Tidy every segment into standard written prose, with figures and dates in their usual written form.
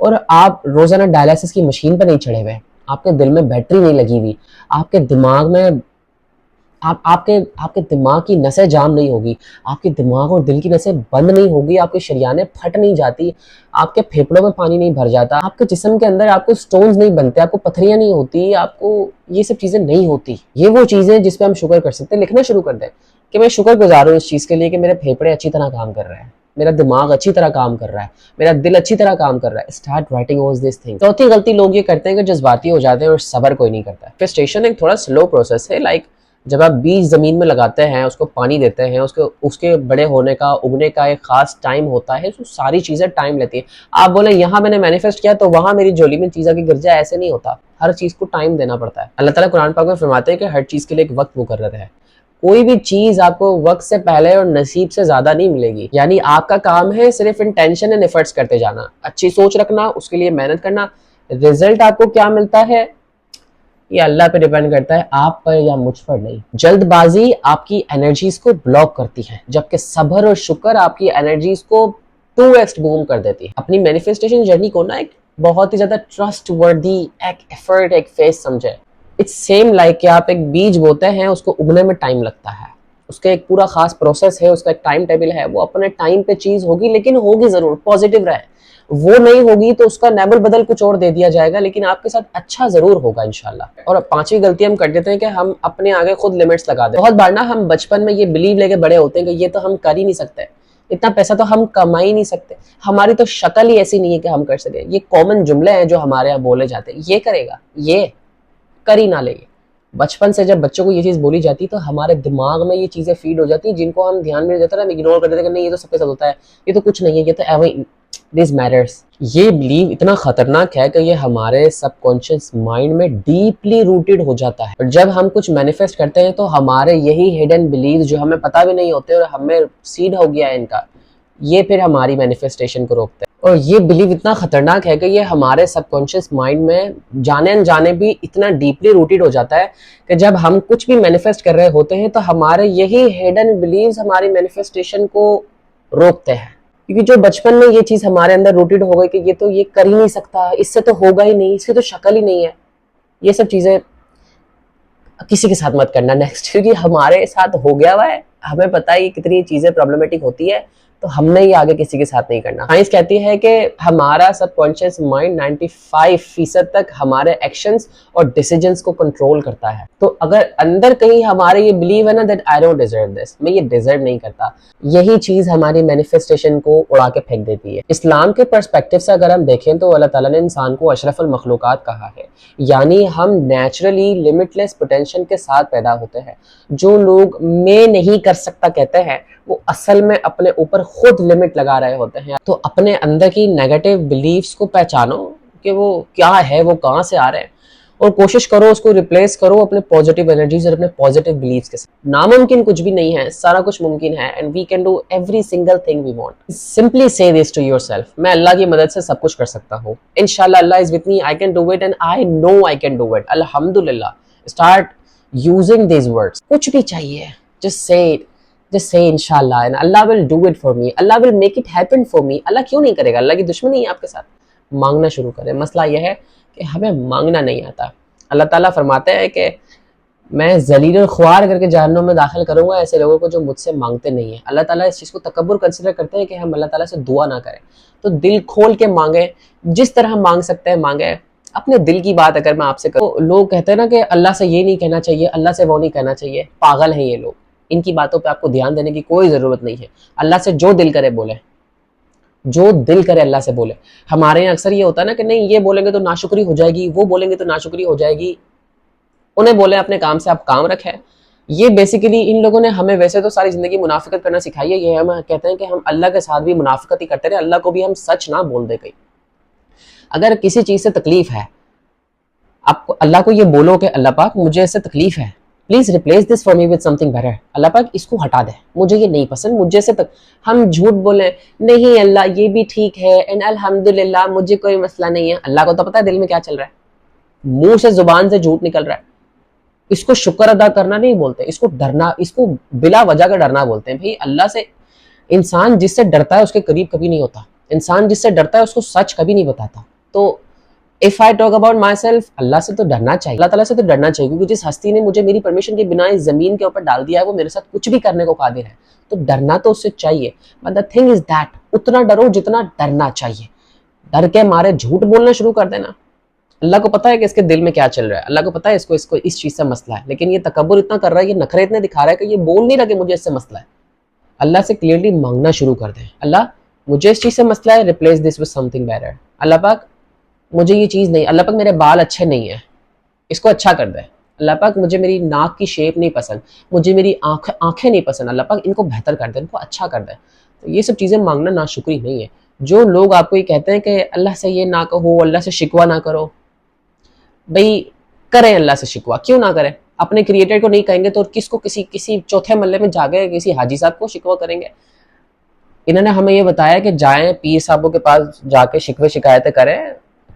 اور آپ روزانہ ڈائلیسس کی مشین پہ نہیں چڑھے ہوئے, آپ کے دل میں بیٹری نہیں لگی ہوئی, آپ کے دماغ میں آپ کے دماغ کی نسیں جام نہیں ہوگی, آپ کے دماغ اور دل کی نسیں بند نہیں ہوگی, آپ کی شریانیں پھٹ نہیں جاتی, آپ کے پھیپڑوں میں پانی نہیں بھر جاتا, آپ کے جسم کے اندر آپ کو سٹونز نہیں بنتے, آپ کو پتھریاں نہیں ہوتی, آپ کو یہ سب چیزیں نہیں ہوتی. یہ وہ چیزیں جس پہ ہم شکر کر سکتے ہیں. لکھنا شروع کر دیں کہ میں شکر گزار ہوں اس چیز کے لیے کہ میرے پھیپڑے اچھی طرح کام کر رہے ہیں, میرا دماغ اچھی طرح کام کر رہا ہے, میرا دل اچھی طرح کام کر رہا ہے. Start writing all these things. چوتھی غلطی لوگ یہ کرتے ہیں کہ جذباتی ہو جاتے ہیں اور صبر کوئی نہیں کرتا. مینیفیسٹیشن ایک تھوڑا سلو پروسیس ہے. لائک جب آپ بیج زمین میں لگاتے ہیں, اس کو پانی دیتے ہیں, اس کے بڑے ہونے کا, اگنے کا ایک خاص ٹائم ہوتا ہے, تو ساری چیزیں ٹائم لیتی ہیں. آپ بولیں یہاں میں نے مینیفیسٹ کیا تو وہاں میری جولی میں چیزیں کی گر جائے, ایسے نہیں ہوتا. ہر چیز کو ٹائم دینا پڑتا ہے. اللہ تعالیٰ قرآن پاک میں فرماتے ہیں کہ ہر چیز کے لیے ایک وقت مقرر ہے. کوئی بھی چیز آپ کو وقت سے پہلے اور نصیب سے زیادہ نہیں ملے گی. یعنی آپ کا کام ہے صرف انٹینشن اینڈ ایفرٹس کرتے جانا, اچھی سوچ رکھنا, اس کے لیے محنت کرنا. رزلٹ آپ کو کیا ملتا ہے یہ اللہ پہ ڈیپینڈ کرتا ہے, آپ پر یا مجھ پر نہیں. جلد بازی آپ کی انرجیز کو بلاک کرتی ہے, جبکہ صبر اور شکر آپ کی انرجیز کو 2x بوم کر دیتی ہے. اپنی مینیفیسٹیشن جرنی کو نا ایک بہت ہی زیادہ ٹرسٹ وردی ایک ایفرٹ, ایک فیس سمجھے. اٹس سیم لائک کہ آپ ایک بیج بوتے ہیں, اس کو اگنے میں ٹائم لگتا ہے, اس کا ایک پورا خاص پروسیس ہے, اس کا ایک ٹائم ٹیبل ہے. وہ اپنے ٹائم پہ چیز ہوگی, لیکن ہوگی ضرور. پازیٹیو رہے. وہ نہیں ہوگی تو اس کا نیبل بدل کچھ اور دے دیا جائے گا, لیکن آپ کے ساتھ اچھا ضرور ہوگا انشاءاللہ. اور پانچویں غلطی ہم کر دیتے ہیں کہ ہم اپنے آگے خود لمٹس لگا دیں. بہت بار نا ہم بچپن میں یہ بلیو لے کے بڑے ہوتے ہیں کہ یہ تو ہم کر ہی نہیں سکتے, اتنا پیسہ تو ہم کما ہی نہیں سکتے, ہماری تو شکل ہی ایسی نہیں ہے کہ ہم کر سکیں. یہ کامن جملے ہیں جو ہمارے یہاں بولے جاتے ہیں, یہ کرے گا, یہ کر ہی نہ لے. بچپن سے جب بچوں کو یہ چیز بولی جاتی تو ہمارے دماغ میں یہ چیزیں فیڈ ہو جاتی ہیں, جن کو ہم دھیان میں نہیں دیتے, ہم اگنور کر دیتے کہ نہیں یہ تو سب کے ساتھ ہوتا ہے, یہ تو کچھ نہیں ہے, یہ تو ایویں دس میٹرز. یہ بلیو اتنا خطرناک ہے کہ یہ ہمارے سب کانشیس مائنڈ میں ڈیپلی روٹیڈ ہو جاتا ہے. اور جب ہم کچھ مینیفیسٹ کرتے ہیں تو ہمارے یہی ہڈن بلیوز جو ہمیں پتہ بھی نہیں ہوتے اور ہمیں سیڈ ہو گیا ہے ان کا, یہ پھر ہماری مینیفیسٹیشن کو روکتے ہیں. اور یہ بلیو اتنا خطرناک ہے کہ یہ ہمارے سب کانشیس مائنڈ میں جانے انجانے بھی اتنا ڈیپلی روٹیڈ ہو جاتا ہے کہ جب ہم کچھ بھی مینیفیسٹ کر رہے ہوتے ہیں تو ہمارے یہی ہڈن بلیوز ہماری مینیفیسٹیشن کو روکتے ہیں. کیونکہ جو بچپن میں یہ چیز ہمارے اندر روٹیڈ ہو گئی کہ یہ تو یہ کر ہی نہیں سکتا, اس سے تو ہوگا ہی نہیں, اس کی تو شکل ہی نہیں ہے, یہ سب چیزیں کسی کے ساتھ مت کرنا نیکسٹ, کیونکہ ہمارے ساتھ ہو گیا ہوا ہے, ہمیں پتہ ہے یہ کتنی چیزیں پرابلمٹک ہوتی ہے, تو ہم نے یہ آگے کسی کے ساتھ نہیں کرنا. سائنس کہتی ہے کہ ہمارا سب کانشیس مائنڈ 95% تک ہمارے ایکشنز اور ڈیسیجنز کو کنٹرول کرتا ہے. تو اگر اندر کہیں ہمارے یہ بلیو ہے نا دیٹ آئی ڈونٹ ڈیزرو دس, میں یہ ڈیزرو نہیں کرتا, یہی چیز ہماری مینیفیسٹیشن کو اڑا کے پھینک دیتی ہے. اسلام کے پرسپیکٹو سے اگر ہم دیکھیں تو اللہ تعالیٰ نے انسان کو اشرف المخلوقات کہا ہے, یعنی ہم نیچرلی لمٹ لیس پوٹینشیل کے ساتھ پیدا ہوتے ہیں. جو لوگ میں نہیں کر سکتا کہتے ہیں وہ اصل میں اپنے اوپر خود لمٹ لگا رہے ہوتے ہیں. تو اپنے اندر کی نیگیٹو بلیفز کو پہچانو کہ وہ کیا ہے, وہ کہاں سے آ رہے ہیں, اور کوشش کرو اس کو ریپلیس کرو اپنے پازیٹیو انرجیز اور اپنے پازیٹیو بلیفز کے ساتھ. ناممکن کچھ بھی نہیں ہے, سارا کچھ ممکن ہے, and we can do every single thing we want. Simply سے دس ٹو یور سیلف, میں اللہ کی مدد سے سب کچھ کر سکتا ہوں, انشاءاللہ اللہ is with me, I can do it and I know I can do it, الحمدللہ. Start using these words. کچھ بھی چاہیے just say it, just say inshallah and Allah will do it for me, Allah will make it happen for me. اللہ کیوں نہیں کرے گا, اللہ کی دشمنی ہے آپ کے ساتھ. مانگنا شروع کریں. مسئلہ یہ ہے کہ ہمیں مانگنا نہیں آتا. اللہ تعالیٰ فرماتے ہیں کہ میں ذلیل اور خوار کر کے جہنم میں داخل کروں گا ایسے لوگوں کو جو مجھ سے مانگتے نہیں ہیں. اللہ تعالیٰ اس چیز کو تکبر کنسیڈر کرتے ہیں کہ ہم اللہ تعالیٰ سے دعا نہ کریں. تو دل کھول کے مانگیں, جس طرح مانگ سکتے ہیں مانگیں. اپنے دل کی بات اگر میں آپ سے کروں, لوگ کہتے ہیں نا کہ اللہ سے یہ نہیں کہنا چاہیے, اللہ سے وہ نہیں کہنا چاہیے, پاگل ہیں یہ لوگ. ان کی باتوں پہ آپ کو دھیان دینے کی کوئی ضرورت نہیں ہے. اللہ سے جو دل کرے بولے, جو دل کرے اللہ سے بولے. ہمارے یہاں اکثر یہ ہوتا ہے نا کہ نہیں یہ بولیں گے تو ناشکری ہو جائے گی, وہ بولیں گے تو ناشکری ہو جائے گی. انہیں بولیں اپنے کام سے آپ کام رکھیں. یہ بیسیکلی ان لوگوں نے ہمیں ویسے تو ساری زندگی منافقت کرنا سکھائی ہے. یہ ہم کہتے ہیں کہ ہم اللہ کے ساتھ بھی منافقت ہی کرتے رہے, اللہ کو بھی ہم سچ نہ بول دے. کہیں اگر کسی چیز سے تکلیف ہے, آپ اللہ کو یہ بولو کہ اللہ پاک مجھے اس سے تکلیف ہے, please replace this for me with something better. اللہ پاک اس کو ہٹا دے, مجھے یہ نہیں پسند, مجھے سے ہم جھوٹ بولیں نہیں اللہ یہ بھی ٹھیک ہے اینڈ الحمدللہ مجھے کوئی مسئلہ نہیں ہے. اللہ کو تو پتہ ہے دل میں کیا چل رہا ہے, منہ سے زبان سے جھوٹ نکل رہا ہے. اس کو شکر ادا کرنا نہیں بولتے, اس کو ڈرنا, اس کو بلا وجہ کا ڈرنا بولتے ہیں. بھائی اللہ سے انسان جس سے ڈرتا ہے اس کے قریب کبھی نہیں ہوتا. انسان جس سے ڈرتا ہے اس کو سچ کبھی نہیں بتاتا. تو if I talk about myself, اللہ سے تو ڈرنا چاہیے, اللہ تعالیٰ سے تو ڈرنا چاہیے, کیونکہ جس ہستی نے مجھے میری پرمیشن کے بنا اس زمین کے اوپر ڈال دیا ہے وہ میرے ساتھ کچھ بھی کرنے کو قادر ہے, تو ڈرنا تو اس سے چاہیے. But the thing is that اتنا ڈرو جتنا ڈرنا چاہیے. ڈر کے مارے جھوٹ بولنا شروع کر دینا. اللہ کو پتا ہے کہ اس کے دل میں کیا چل رہا ہے, اللہ کو پتا ہے اس کو اس چیز سے مسئلہ ہے, لیکن یہ تکبر اتنا کر رہا ہے, یہ نخرے اتنے دکھا رہا ہے کہ یہ بول نہیں رہا کہ مجھے اس سے مسئلہ ہے. اللہ سے کلیئرلی مانگنا شروع کر دیں, اللہ مجھے اس چیز سے مسئلہ ہے, replace this with something better. اللہ پاک مجھے یہ چیز نہیں, اللہ پاک میرے بال اچھے نہیں ہیں, اس کو اچھا کر دے. اللہ پاک مجھے میری ناک کی شیپ نہیں پسند, مجھے میری آنکھیں نہیں پسند, اللہ پاک ان کو بہتر کر دے, ان کو اچھا کر دے. تو یہ سب چیزیں مانگنا ناشکری نہیں ہے. جو لوگ آپ کو یہ کہتے ہیں کہ اللہ سے یہ نہ کہو, اللہ سے شکوہ نہ کرو, بھئی کریں اللہ سے شکوہ, کیوں نہ کریں؟ اپنے کریٹر کو نہیں کہیں گے تو کس کو, کسی چوتھے محلے میں جا گئے کسی حاجی صاحب کو شکوہ کریں گے؟ انہوں نے ہمیں یہ بتایا کہ جائیں پیر صاحبوں کے پاس جا کے شکوے شکایتیں کریں,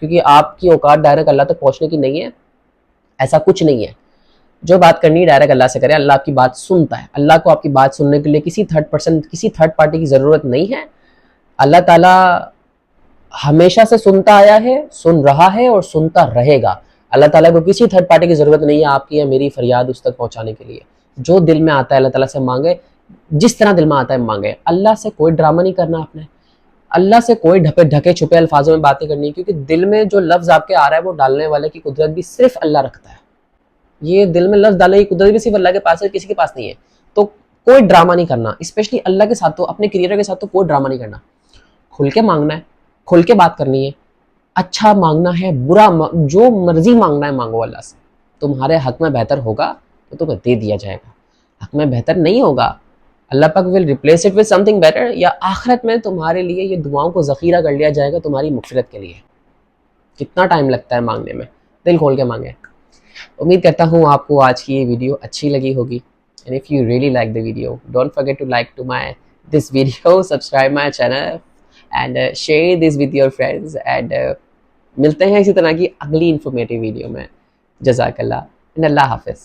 کیونکہ آپ کی اوقات ڈائریکٹ اللہ تک پہنچنے کی نہیں ہے. ایسا کچھ نہیں ہے. جو بات کرنی ہے ڈائریکٹ اللہ سے کریں, اللہ آپ کی بات سنتا ہے. اللہ کو آپ کی بات سننے کے لیے کسی تھرڈ پارٹی کی ضرورت نہیں ہے. اللہ تعالیٰ ہمیشہ سے سنتا آیا ہے, سن رہا ہے اور سنتا رہے گا. اللہ تعالیٰ کو کسی تھرڈ پارٹی کی ضرورت نہیں ہے آپ کی یا میری فریاد اس تک پہنچانے کے لیے. جو دل میں آتا ہے اللہ تعالیٰ سے مانگے, جس طرح دل میں آتا ہے مانگے. اللہ سے کوئی ڈرامہ نہیں کرنا آپ نے, اللہ سے کوئی ڈھکے چھپے الفاظوں میں باتیں کرنی, کیونکہ دل میں جو لفظ آپ کے آ رہا ہے وہ ڈالنے والے کی قدرت بھی صرف اللہ رکھتا ہے. یہ دل میں لفظ ڈالنے کی قدرت بھی صرف اللہ کے پاس ہے, کسی کے پاس نہیں ہے. تو کوئی ڈرامہ نہیں کرنا, اسپیشلی اللہ کے ساتھ, تو اپنے کریٹر کے ساتھ تو کوئی ڈرامہ نہیں کرنا. کھل کے مانگنا ہے, کھل کے بات کرنی ہے, اچھا مانگنا ہے, برا جو مرضی مانگنا ہے مانگو اللہ سے. تمہارے حق میں بہتر ہوگا تو تمہیں دے دیا جائے گا, حق میں بہتر نہیں ہوگا اللہ پاک will replace it with something better, یا آخرت میں تمہارے لیے یہ دعاؤں کو ذخیرہ کر لیا جائے گا تمہاری مغفرت کے لیے. کتنا ٹائم لگتا ہے مانگنے میں, دل کھول کے مانگے. امید کرتا ہوں آپ کو آج کی یہ ویڈیو اچھی لگی ہوگی. and if you really like the video, don't forget to like to this video, subscribe my channel and share this with your friends, and ملتے ہیں اسی طرح کی اگلی انفارمیٹیو ویڈیو میں. جزاک اللہ, اللہ حافظ.